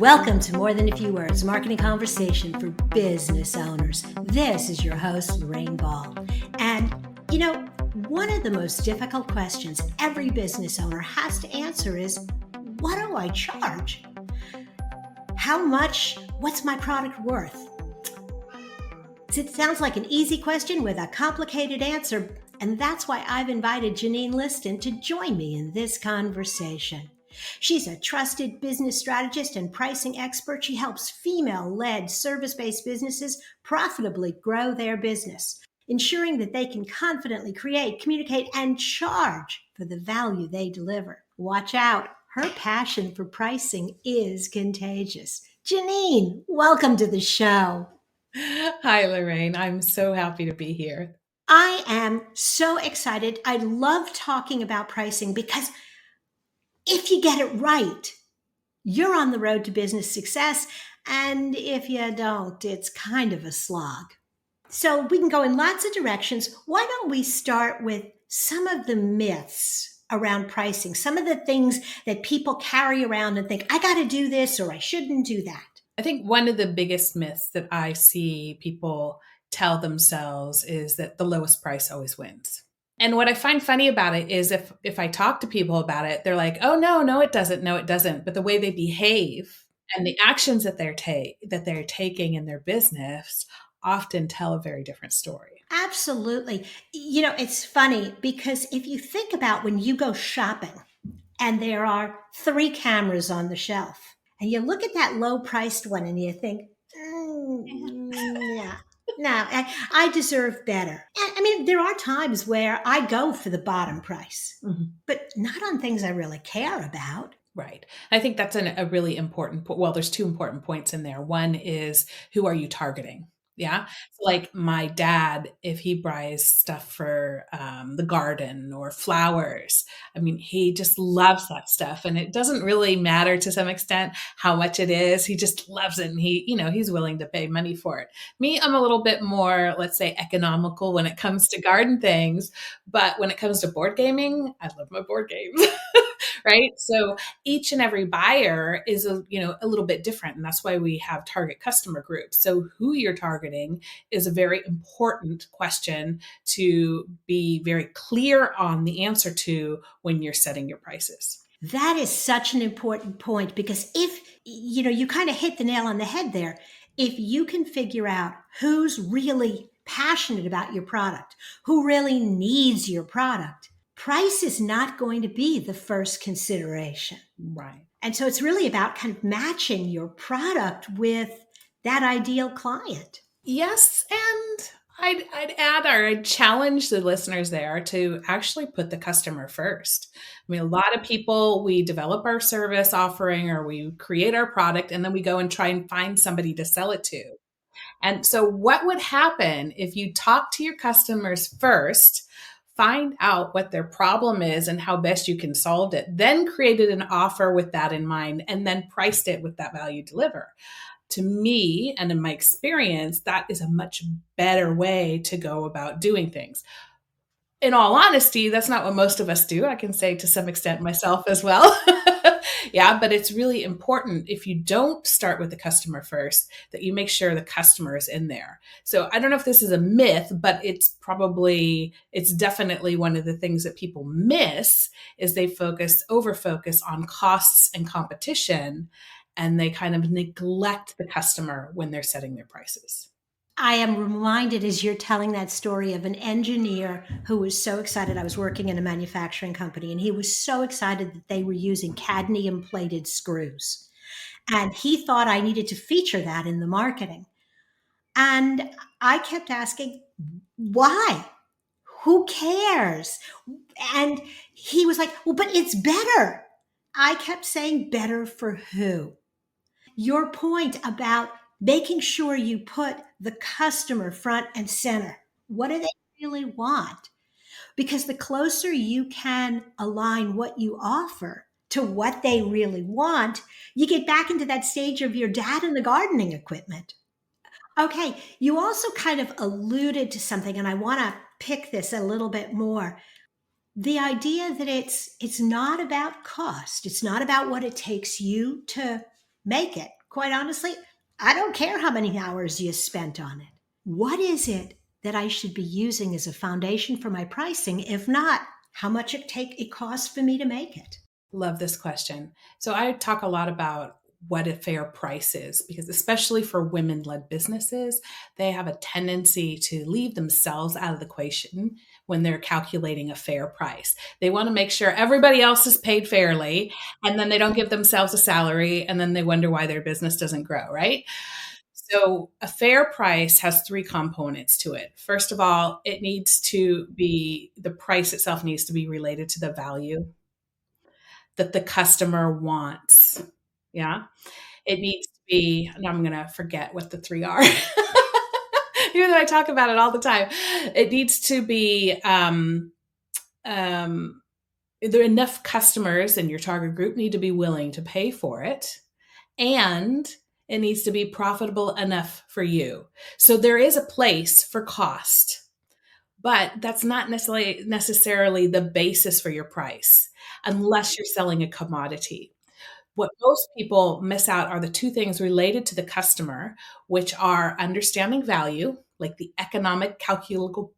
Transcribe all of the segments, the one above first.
Welcome to More Than a Few Words, marketing conversation for business owners. This is your host, Lorraine Ball. And, one of the most difficult questions every business owner has to answer is, what do I charge? How much? What's my product worth? It sounds like an easy question with a complicated answer, and that's why I've invited Janine Liston to join me in this conversation. She's a trusted business strategist and pricing expert. She helps female-led service-based businesses profitably grow their business, ensuring that they can confidently create, communicate, and charge for the value they deliver. Watch out. Her passion for pricing is contagious. Janine, welcome to the show. Hi, Lorraine. I'm so happy to be here. I am so excited. I love talking about pricing because if you get it right, you're on the road to business success. And if you don't, it's kind of a slog. So we can go in lots of directions. Why don't we start with some of the myths around pricing, some of the things that people carry around and think, I got to do this or I shouldn't do that. I think one of the biggest myths that I see people tell themselves is that the lowest price always wins. And what I find funny about it is if I talk to people about it, they're like, oh, no, it doesn't. No, it doesn't. But the way they behave and the actions that they're taking in their business often tell a very different story. Absolutely. It's funny because if you think about when you go shopping and there are 3 cameras on the shelf and you look at that low priced one and you think, no, I deserve better. I mean, there are times where I go for the bottom price, but not on things I really care about. Right. I think that's a really important point. Well, there's 2 important points in there. One is, who are you targeting? Yeah. So like my dad, if he buys stuff for the garden or flowers, I mean, he just loves that stuff. And it doesn't really matter to some extent how much it is. He just loves it. And he's willing to pay money for it. Me, I'm a little bit more, let's say, economical when it comes to garden things. But when it comes to board gaming, I love my board games. Right. So each and every buyer is a little bit different. And that's why we have target customer groups. So who you're targeting is a very important question to be very clear on the answer to when you're setting your prices. That is such an important point because if, you kind of hit the nail on the head there, if you can figure out who's really passionate about your product, who really needs your product, price is not going to be the first consideration. Right. And so it's really about kind of matching your product with that ideal client. Yes. And I'd add or I'd challenge the listeners there to actually put the customer first. I mean, a lot of people, we develop our service offering or we create our product and then we go and try and find somebody to sell it to. And so what would happen if you talk to your customers first, find out what their problem is and how best you can solve it, then created an offer with that in mind, and then priced it with that value deliver? To me, and in my experience, that is a much better way to go about doing things. In all honesty, that's not what most of us do. I can say to some extent myself as well. Yeah, but it's really important if you don't start with the customer first, that you make sure the customer is in there. So I don't know if this is a myth, but it's definitely one of the things that people miss is they over focus on costs and competition, and they kind of neglect the customer when they're setting their prices. I am reminded as you're telling that story of an engineer who was so excited. I was working in a manufacturing company and he was so excited that they were using cadmium plated screws. And he thought I needed to feature that in the marketing. And I kept asking, why? Who cares? And he was like, well, but it's better. I kept saying, better for who? Your point about making sure you put the customer front and center. What do they really want? Because the closer you can align what you offer to what they really want, you get back into that stage of your dad and the gardening equipment. Okay, you also kind of alluded to something, and I want to pick this a little bit more. The idea that it's not about cost. It's not about what it takes you to make it. Quite honestly, I don't care how many hours you spent on it. What is it that I should be using as a foundation for my pricing? If not, how much it costs for me to make it? Love this question. So I talk a lot about what a fair price is, because especially for women-led businesses, they have a tendency to leave themselves out of the equation when they're calculating a fair price. They want to make sure everybody else is paid fairly, and then they don't give themselves a salary, and then they wonder why their business doesn't grow, right? So a fair price has three components to it. First of all, the price itself needs to be related to the value that the customer wants. Yeah. It needs to be, now I'm going to forget what the three are, even though I talk about it all the time. It needs to be, there are enough customers in your target group need to be willing to pay for it. And it needs to be profitable enough for you. So there is a place for cost, but that's not necessarily the basis for your price unless you're selling a commodity. What most people miss out are the two things related to the customer, which are understanding value, like the economic calculable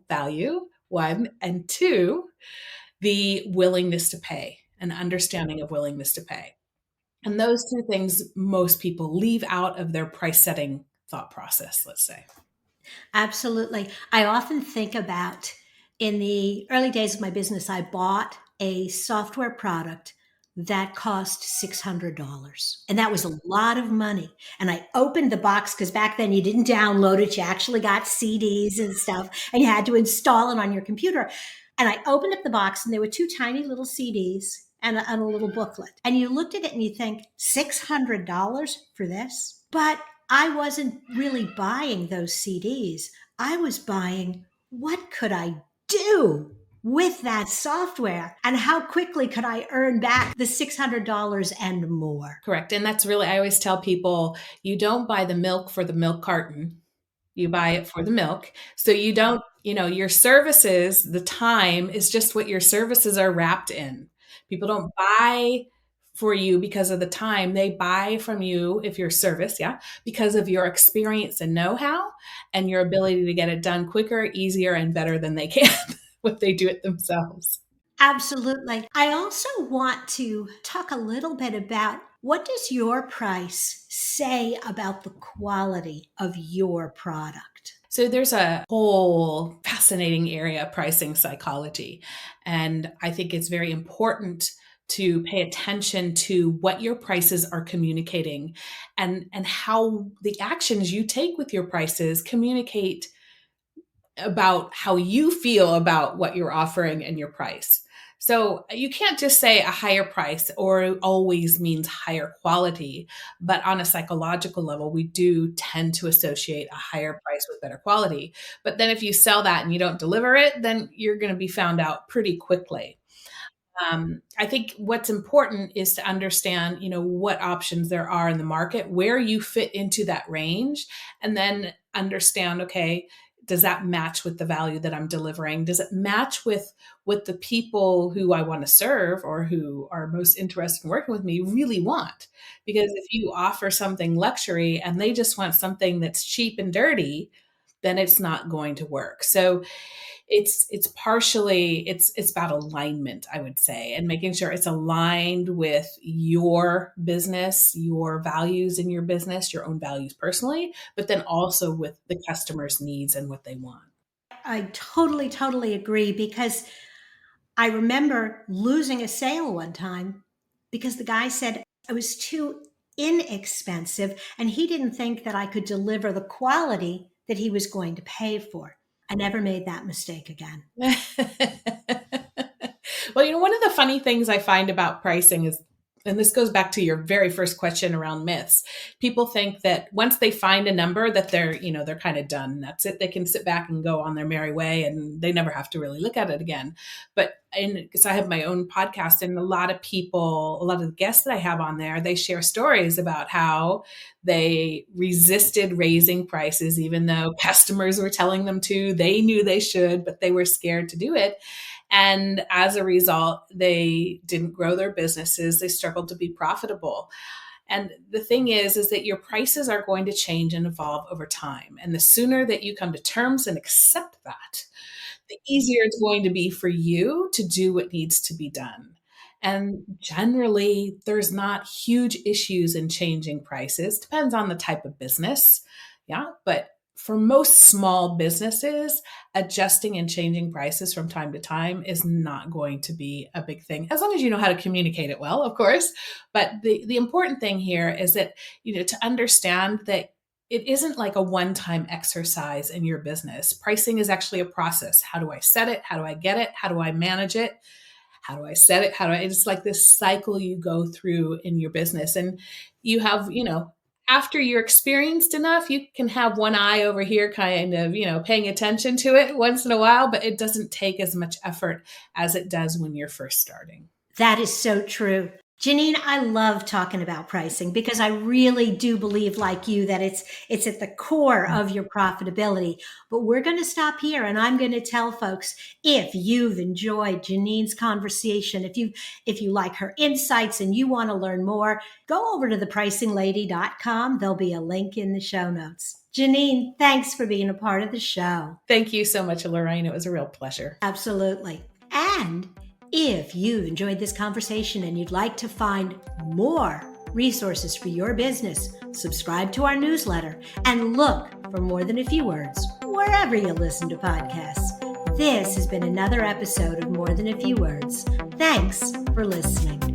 value, one, and two, the willingness to pay, an understanding of willingness to pay. And those two things most people leave out of their price setting thought process, let's say. Absolutely. I often think about in the early days of my business, I bought a software product that cost $600. And that was a lot of money. And I opened the box because back then you didn't download it. You actually got CDs and stuff, and you had to install it on your computer. And I opened up the box, and there were two tiny little CDs and a little booklet. And you looked at it and you think, $600 for this? But I wasn't really buying those CDs. I was buying, what could I do with that software, and how quickly could I earn back the $600 and more? Correct. And that's really, I always tell people, you don't buy the milk for the milk carton. You buy it for the milk. So you don't, your services, the time is just what your services are wrapped in. People don't buy for you because of the time. They buy from you, if you're service, because of your experience and know-how and your ability to get it done quicker, easier, and better than they can when they do it themselves. Absolutely. I also want to talk a little bit about, what does your price say about the quality of your product? So there's a whole fascinating area of pricing psychology. And I think it's very important to pay attention to what your prices are communicating, and how the actions you take with your prices communicate about how you feel about what you're offering and your price. So you can't just say a higher price or always means higher quality, but on a psychological level, we do tend to associate a higher price with better quality. But then if you sell that and you don't deliver it, then you're going to be found out pretty quickly. I think what's important is to understand, what options there are in the market, where you fit into that range, and then understand, okay, does that match with the value that I'm delivering? Does it match with what the people who I want to serve or who are most interested in working with me really want? Because if you offer something luxury and they just want something that's cheap and dirty, then it's not going to work. So it's about alignment, I would say, and making sure it's aligned with your business, your values in your business, your own values personally, but then also with the customer's needs and what they want. I totally, totally agree, because I remember losing a sale one time because the guy said it was too inexpensive and he didn't think that I could deliver the quality that he was going to pay for. I never made that mistake again. Well, one of the funny things I find about pricing is, and this goes back to your very first question around myths, people think that once they find a number that they're kind of done. That's it. They can sit back and go on their merry way and they never have to really look at it again. But because I have my own podcast, and a lot of the guests that I have on there, they share stories about how they resisted raising prices, even though customers were telling them to. They knew they should, but they were scared to do it. And as a result, they didn't grow their businesses. They struggled to be profitable. And the thing is that your prices are going to change and evolve over time. And the sooner that you come to terms and accept that, the easier it's going to be for you to do what needs to be done. And generally, there's not huge issues in changing prices. Depends on the type of business. Yeah. But for most small businesses, adjusting and changing prices from time to time is not going to be a big thing, as long as you know how to communicate it well, of course. But the important thing here is that, to understand that it isn't like a one-time exercise in your business. Pricing is actually a process. How do I set it? How do I get it? How do I manage it? How do I set it? It's like this cycle you go through in your business. And you have, after you're experienced enough, you can have one eye over here kind of, paying attention to it once in a while, but it doesn't take as much effort as it does when you're first starting. That is so true. Janine, I love talking about pricing because I really do believe, like you, that it's at the core of your profitability. But we're going to stop here, and I'm going to tell folks, if you've enjoyed Janine's conversation, if you like her insights and you want to learn more, go over to thepricinglady.com. There'll be a link in the show notes. Janine, thanks for being a part of the show. Thank you so much, Lorraine. It was a real pleasure. Absolutely. And if you've enjoyed this conversation and you'd like to find more resources for your business, subscribe to our newsletter and look for More Than a Few Words wherever you listen to podcasts. This has been another episode of More Than a Few Words. Thanks for listening.